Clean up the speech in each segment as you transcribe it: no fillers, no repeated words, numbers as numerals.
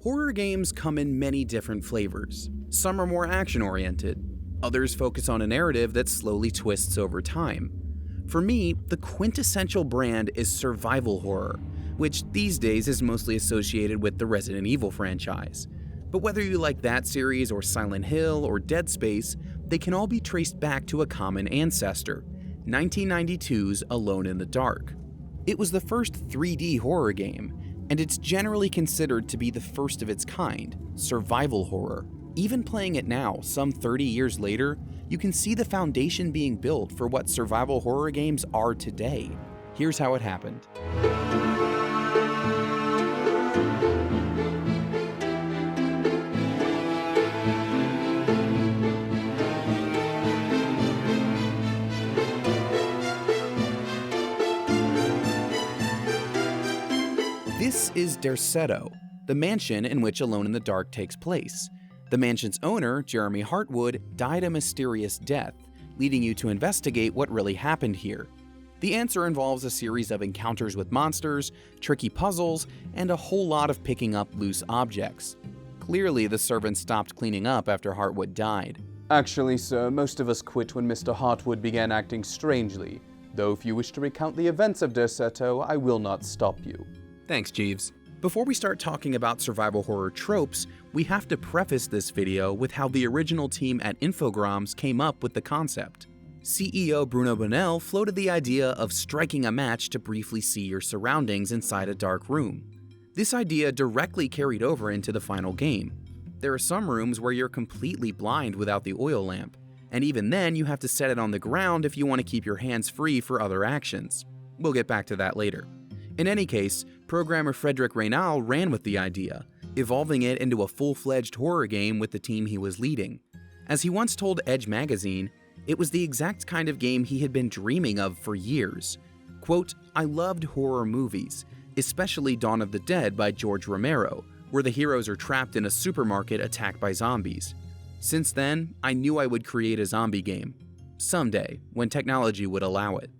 Horror games come in many different flavors. Some are more action-oriented. Others focus on a narrative that slowly twists over time. For me, the quintessential brand is survival horror, which these days is mostly associated with the Resident Evil franchise. But whether you like that series or Silent Hill or Dead Space, they can all be traced back to a common ancestor, 1992's Alone in the Dark. It was the first 3D horror game, and it's generally considered to be the first of its kind, survival horror. Even playing it now, some 30 years later, you can see the foundation being built for what survival horror games are today. Here's how it happened. This is Derceto, the mansion in which Alone in the Dark takes place. The mansion's owner, Jeremy Hartwood, died a mysterious death, leading you to investigate what really happened here. The answer involves a series of encounters with monsters, tricky puzzles, and a whole lot of picking up loose objects. Clearly, the servants stopped cleaning up after Hartwood died. Actually, sir, most of us quit when Mr. Hartwood began acting strangely. Though if you wish to recount the events of Derceto, I will not stop you. Thanks, Jeeves. Before we start talking about survival horror tropes, we have to preface this video with how the original team at Infogrames came up with the concept. CEO Bruno Bonnell floated the idea of striking a match to briefly see your surroundings inside a dark room. This idea directly carried over into the final game. There are some rooms where you're completely blind without the oil lamp, and even then you have to set it on the ground if you want to keep your hands free for other actions. We'll get back to that later. In any case, programmer Frederic Reynal ran with the idea, evolving it into a full-fledged horror game with the team he was leading. As he once told Edge magazine, it was the exact kind of game he had been dreaming of for years. Quote, "I loved horror movies, especially Dawn of the Dead by George Romero, where the heroes are trapped in a supermarket attacked by zombies. Since then, I knew I would create a zombie game. Someday, when technology would allow it."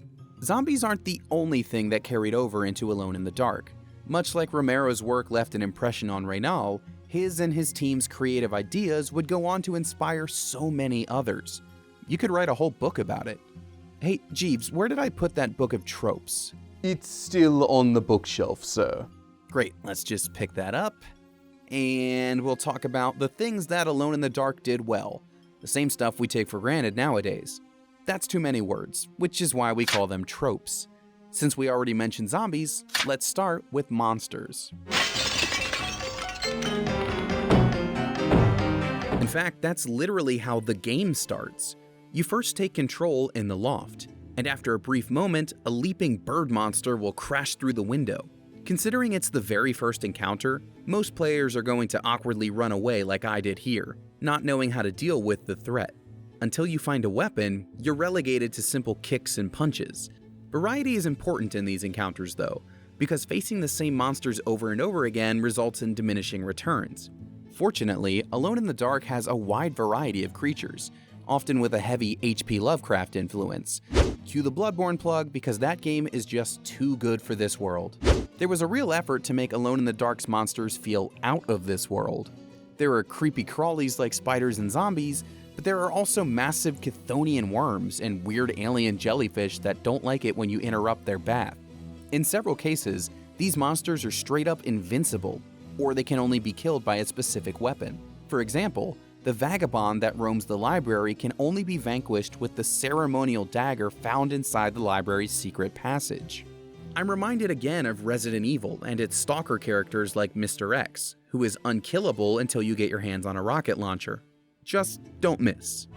Zombies aren't the only thing that carried over into Alone in the Dark. Much like Romero's work left an impression on Reynal, his and his team's creative ideas would go on to inspire so many others. You could write a whole book about it. Hey, Jeeves, where did I put that book of tropes? It's still on the bookshelf, sir. Great, let's just pick that up, and we'll talk about the things that Alone in the Dark did well, the same stuff we take for granted nowadays. That's too many words, which is why we call them tropes. Since we already mentioned zombies, let's start with monsters. In fact, that's literally how the game starts. You first take control in the loft, and after a brief moment, a leaping bird monster will crash through the window. Considering it's the very first encounter, most players are going to awkwardly run away like I did here, not knowing how to deal with the threat. Until you find a weapon, you're relegated to simple kicks and punches. Variety is important in these encounters though, because facing the same monsters over and over again results in diminishing returns. Fortunately, Alone in the Dark has a wide variety of creatures, often with a heavy H.P. Lovecraft influence. Cue the Bloodborne plug because that game is just too good for this world. There was a real effort to make Alone in the Dark's monsters feel out of this world. There are creepy crawlies like spiders and zombies, but there are also massive Chthonian worms and weird alien jellyfish that don't like it when you interrupt their bath. In several cases, these monsters are straight up invincible, or they can only be killed by a specific weapon. For example, the vagabond that roams the library can only be vanquished with the ceremonial dagger found inside the library's secret passage. I'm reminded again of Resident Evil and its stalker characters like Mr. X, who is unkillable until you get your hands on a rocket launcher. Just don't miss.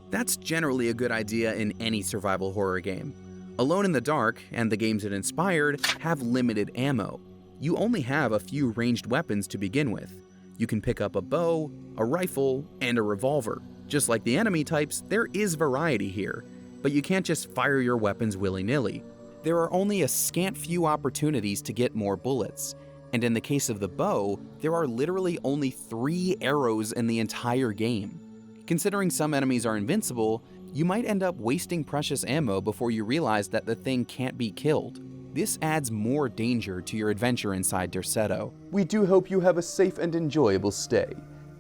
That's generally a good idea in any survival horror game. Alone in the Dark, and the games it inspired, have limited ammo. You only have a few ranged weapons to begin with. You can pick up a bow, a rifle, and a revolver. Just like the enemy types, there is variety here, but you can't just fire your weapons willy-nilly. There are only a scant few opportunities to get more bullets. And in the case of the bow, there are literally only 3 arrows in the entire game. Considering some enemies are invincible, you might end up wasting precious ammo before you realize that the thing can't be killed. This adds more danger to your adventure inside Derceto. We do hope you have a safe and enjoyable stay.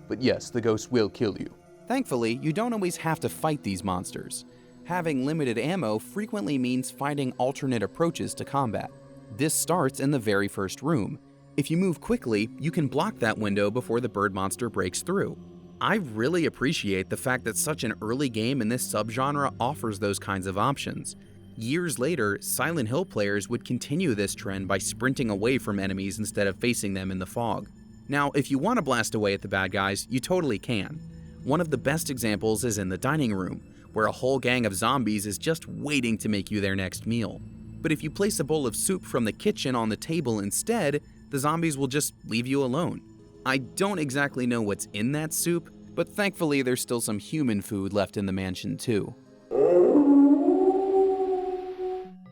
But yes, the ghost will kill you. Thankfully, you don't always have to fight these monsters. Having limited ammo frequently means finding alternate approaches to combat. This starts in the very first room. If you move quickly, you can block that window before the bird monster breaks through. I really appreciate the fact that such an early game in this subgenre offers those kinds of options. Years later, Silent Hill players would continue this trend by sprinting away from enemies instead of facing them in the fog. Now, if you want to blast away at the bad guys, you totally can. One of the best examples is in the dining room, where a whole gang of zombies is just waiting to make you their next meal. But if you place a bowl of soup from the kitchen on the table instead, the zombies will just leave you alone. I don't exactly know what's in that soup, but thankfully there's still some human food left in the mansion too.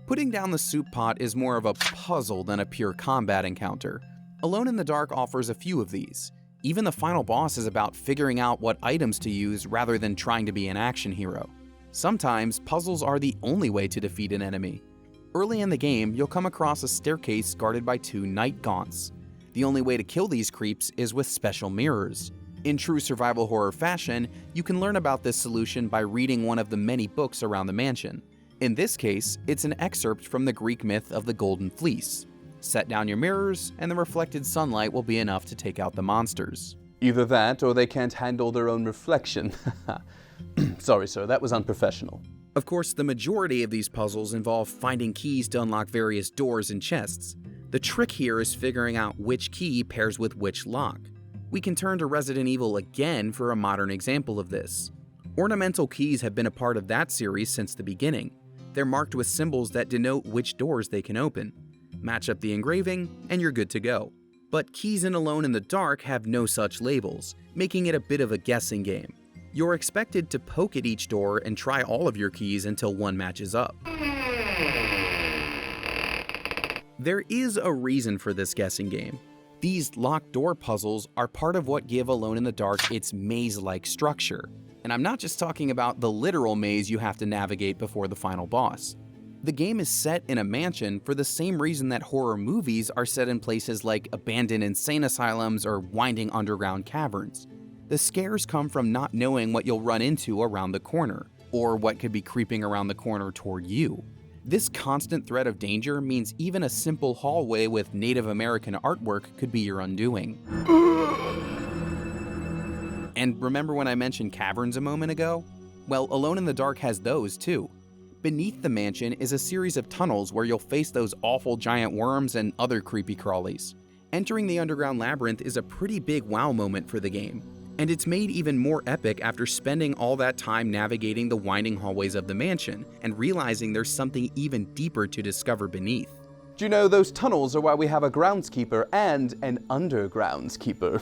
Putting down the soup pot is more of a puzzle than a pure combat encounter. Alone in the Dark offers a few of these. Even the final boss is about figuring out what items to use rather than trying to be an action hero. Sometimes, puzzles are the only way to defeat an enemy. Early in the game, you'll come across a staircase guarded by 2 night gaunts. The only way to kill these creeps is with special mirrors. In true survival horror fashion, you can learn about this solution by reading one of the many books around the mansion. In this case, it's an excerpt from the Greek myth of the Golden Fleece. Set down your mirrors, and the reflected sunlight will be enough to take out the monsters. Either that, or they can't handle their own reflection. Sorry, sir, that was unprofessional. Of course, the majority of these puzzles involve finding keys to unlock various doors and chests. The trick here is figuring out which key pairs with which lock. We can turn to Resident Evil again for a modern example of this. Ornamental keys have been a part of that series since the beginning. They're marked with symbols that denote which doors they can open. Match up the engraving, and you're good to go. But keys in Alone in the Dark have no such labels, making it a bit of a guessing game. You're expected to poke at each door and try all of your keys until one matches up. There is a reason for this guessing game. These locked door puzzles are part of what give Alone in the Dark its maze-like structure. And I'm not just talking about the literal maze you have to navigate before the final boss. The game is set in a mansion for the same reason that horror movies are set in places like abandoned insane asylums or winding underground caverns. The scares come from not knowing what you'll run into around the corner, or what could be creeping around the corner toward you. This constant threat of danger means even a simple hallway with Native American artwork could be your undoing. And remember when I mentioned caverns a moment ago? Well, Alone in the Dark has those too. Beneath the mansion is a series of tunnels where you'll face those awful giant worms and other creepy crawlies. Entering the underground labyrinth is a pretty big wow moment for the game, and it's made even more epic after spending all that time navigating the winding hallways of the mansion and realizing there's something even deeper to discover beneath. Do you know those tunnels are why we have a groundskeeper and an undergroundskeeper?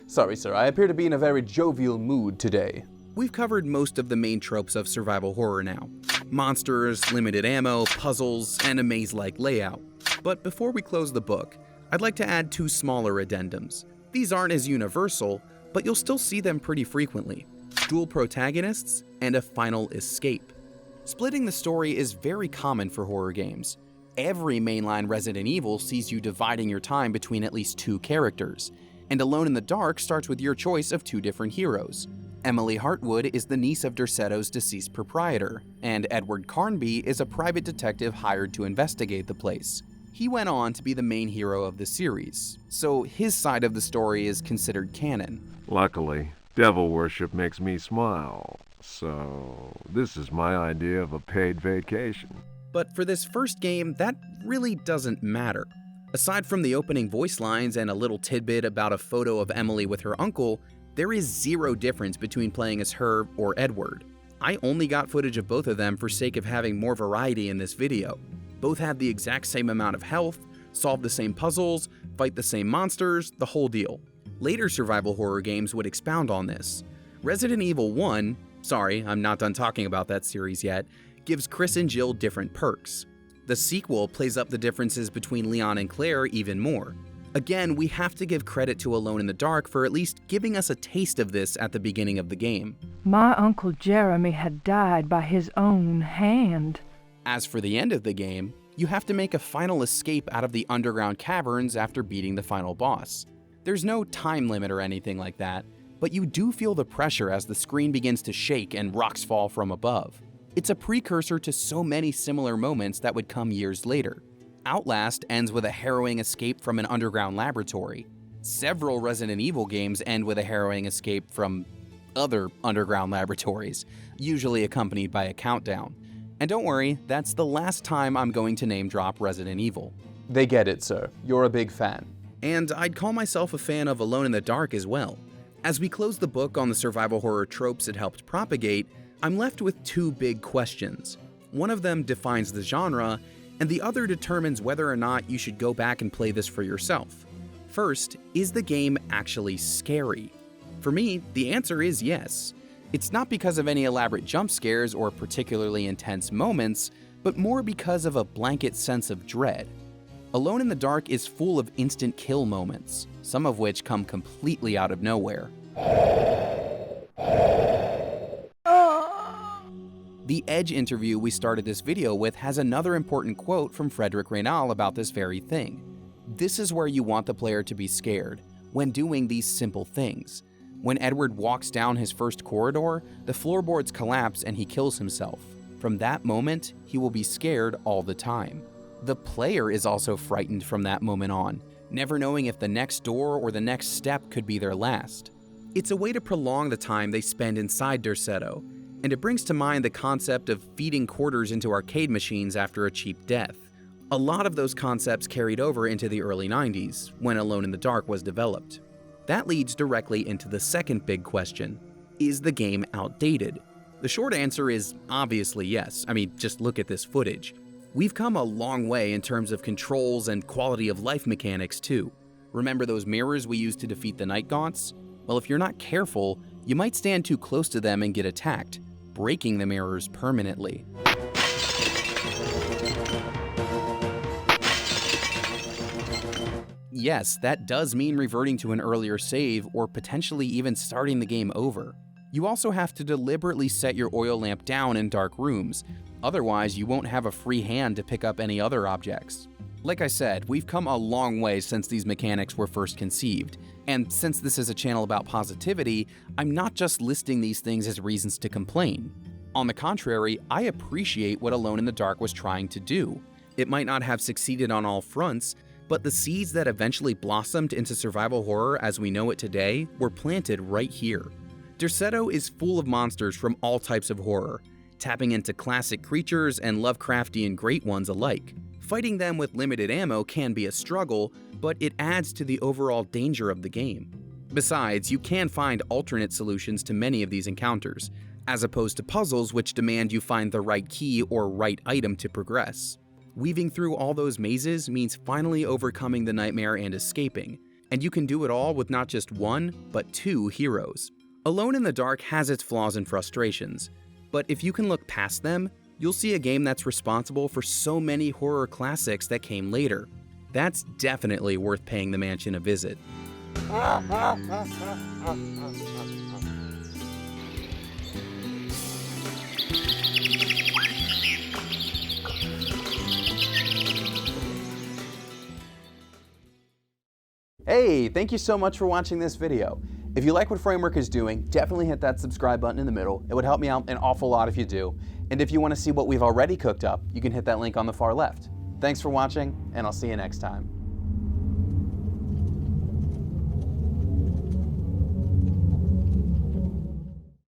Sorry, sir, I appear to be in a very jovial mood today. We've covered most of the main tropes of survival horror now. Monsters, limited ammo, puzzles, and a maze-like layout. But before we close the book, I'd like to add 2 smaller addendums. These aren't as universal, but you'll still see them pretty frequently. Dual protagonists and a final escape. Splitting the story is very common for horror games. Every mainline Resident Evil sees you dividing your time between at least 2 characters, and Alone in the Dark starts with your choice of 2 different heroes. Emily Hartwood is the niece of Derceto's deceased proprietor, and Edward Carnby is a private detective hired to investigate the place. He went on to be the main hero of the series, so his side of the story is considered canon. Luckily, devil worship makes me smile, so this is my idea of a paid vacation. But for this first game, that really doesn't matter. Aside from the opening voice lines and a little tidbit about a photo of Emily with her uncle, there is 0 difference between playing as her or Edward. I only got footage of both of them for sake of having more variety in this video. Both have the exact same amount of health, solve the same puzzles, fight the same monsters, the whole deal. Later survival horror games would expound on this. Resident Evil 1, sorry, I'm not done talking about that series yet, gives Chris and Jill different perks. The sequel plays up the differences between Leon and Claire even more. Again, we have to give credit to Alone in the Dark for at least giving us a taste of this at the beginning of the game. My Uncle Jeremy had died by his own hand. As for the end of the game, You have to make a final escape out of the underground caverns after beating the final boss. There's no time limit or anything like that, but you do feel the pressure as the screen begins to shake and rocks fall from above. It's a precursor to so many similar moments that would come years later. Outlast ends with a harrowing escape from an underground laboratory. Several Resident Evil games end with a harrowing escape from other underground laboratories, usually accompanied by a countdown. And don't worry, that's the last time I'm going to name drop Resident Evil. They get it, sir. You're a big fan. And I'd call myself a fan of Alone in the Dark as well. As we close the book on the survival horror tropes it helped propagate, I'm left with two big questions. One of them defines the genre, and the other determines whether or not you should go back and play this for yourself. First, is the game actually scary? For me, the answer is yes. It's not because of any elaborate jump scares or particularly intense moments, but more because of a blanket sense of dread. Alone in the Dark is full of instant kill moments, some of which come completely out of nowhere. The Edge interview we started this video with has another important quote from Frederic Reynal about this very thing. This is where you want the player to be scared, when doing these simple things. When Edward walks down his first corridor, the floorboards collapse and he kills himself. From that moment, he will be scared all the time. The player is also frightened from that moment on, never knowing if the next door or the next step could be their last. It's a way to prolong the time they spend inside Derceto, and it brings to mind the concept of feeding quarters into arcade machines after a cheap death. A lot of those concepts carried over into the early 90s, when Alone in the Dark was developed. That leads directly into the second big question. Is the game outdated? The short answer is obviously yes. I mean, just look at this footage. We've come a long way in terms of controls and quality of life mechanics too. Remember those mirrors we used to defeat the Night Gaunts? Well, if you're not careful, you might stand too close to them and get attacked, breaking the mirrors permanently. Yes, that does mean reverting to an earlier save or potentially even starting the game over. You also have to deliberately set your oil lamp down in dark rooms, otherwise you won't have a free hand to pick up any other objects. Like I said, we've come a long way since these mechanics were first conceived, and since this is a channel about positivity, I'm not just listing these things as reasons to complain. On the contrary, I appreciate what Alone in the Dark was trying to do. It might not have succeeded on all fronts, but the seeds that eventually blossomed into survival horror as we know it today were planted right here. Derceto is full of monsters from all types of horror, tapping into classic creatures and Lovecraftian great ones alike. Fighting them with limited ammo can be a struggle, but it adds to the overall danger of the game. Besides, you can find alternate solutions to many of these encounters, as opposed to puzzles which demand you find the right key or right item to progress. Weaving through all those mazes means finally overcoming the nightmare and escaping, and you can do it all with not just one, but two heroes. Alone in the Dark has its flaws and frustrations, but if you can look past them, you'll see a game that's responsible for so many horror classics that came later. That's definitely worth paying the mansion a visit. Hey, thank you so much for watching this video. If you like what Framework is doing, definitely hit that subscribe button in the middle. It would help me out an awful lot if you do. And if you want to see what we've already cooked up, you can hit that link on the far left. Thanks for watching, and I'll see you next time.